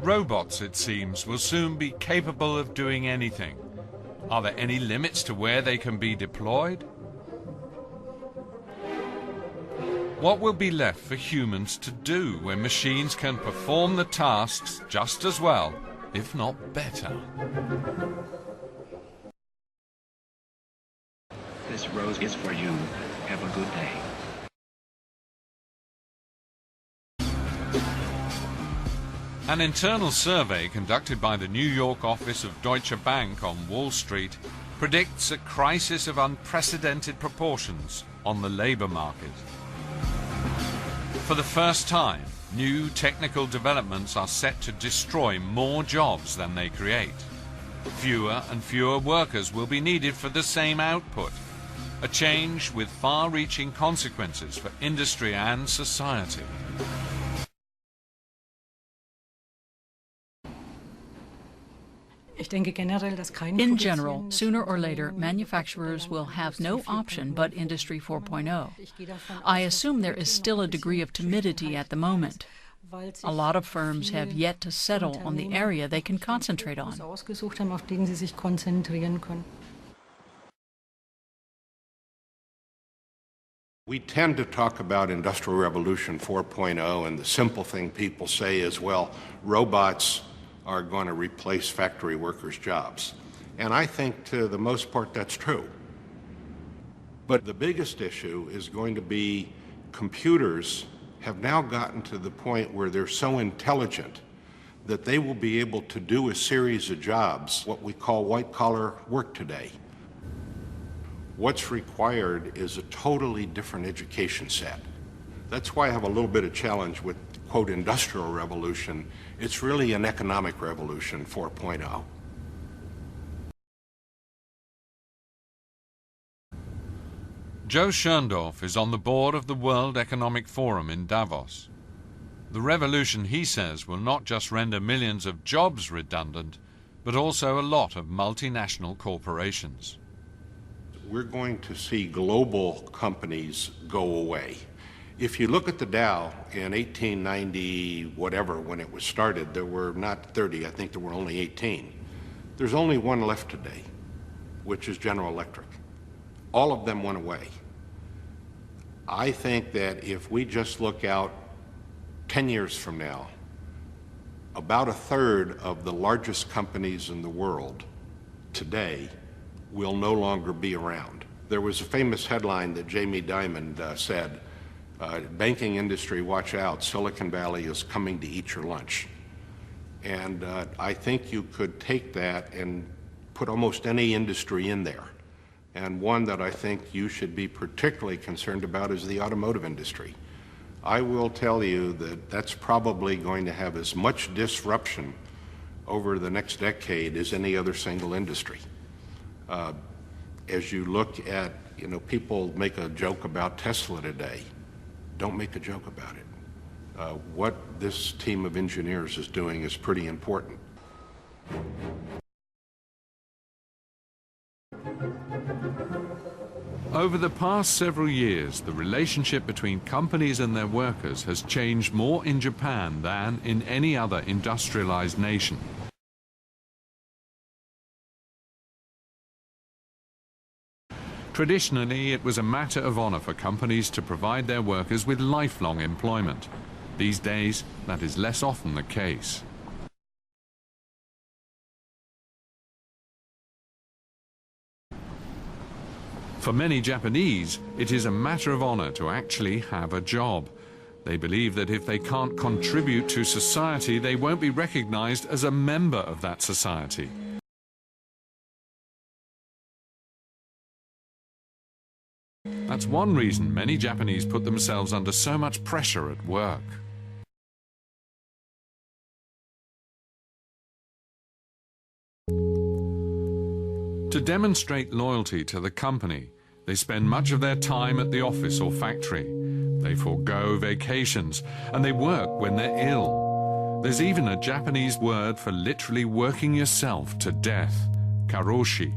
Robots, it seems, will soon be capable of doing anything. Are there any limits to where they can be deployed? What will be left for humans to do when machines can perform the tasks just as well, if not better? This rose is for you. Have a good day. An internal survey conducted by the New York office of Deutsche Bank on Wall Street predicts a crisis of unprecedented proportions on the labor market. For the first time, new technical developments are set to destroy more jobs than they create. Fewer and fewer workers will be needed for the same output, a change with far-reaching consequences for industry and society. In general, sooner or later, manufacturers will have no option but Industry 4.0. I assume there is still a degree of timidity at the moment. A lot of firms have yet to settle on the area they can concentrate on. We tend to talk about Industrial Revolution 4.0, and the simple thing people say is, well, robots are going to replace factory workers' jobs. And I think to the most part that's true. But the biggest issue is going to be computers have now gotten to the point where they're so intelligent that they will be able to do a series of jobs, what we call white-collar work today. What's required is a totally different education set. That's why I have a little bit of challenge with, quote, Industrial Revolution. It's really an economic revolution 4.0. Joe Scherndorf is on the board of the World Economic Forum in Davos. The revolution, he says, will not just render millions of jobs redundant, but also a lot of multinational corporations. We're going to see global companies go away. If you look at the Dow in 1890, whatever, when it was started, there were not 30, I think there were only 18. There's only one left today, which is General Electric. All of them went away. I think that if we just look out 10 years from now, about a third of the largest companies in the world today will no longer be around. There was a famous headline that Jamie Dimon said, banking industry, watch out, Silicon Valley is coming to eat your lunch. And I think you could take that and put almost any industry in there. And one that I think you should be particularly concerned about is the automotive industry. I will tell you that that's probably going to have as much disruption over the next decade as any other single industry. As you look at, people make a joke about Tesla today. Don't make a joke about it. What this team of engineers is doing is pretty important. Over the past several years, the relationship between companies and their workers has changed more in Japan than in any other industrialized nation. Traditionally, it was a matter of honor for companies to provide their workers with lifelong employment. These days, that is less often the case. For many Japanese, it is a matter of honor to actually have a job. They believe that if they can't contribute to society, they won't be recognized as a member of that society. That's one reason many Japanese put themselves under so much pressure at work. To demonstrate loyalty to the company, they spend much of their time at the office or factory. They forego vacations, and they work when they're ill. There's even a Japanese word for literally working yourself to death, karoshi.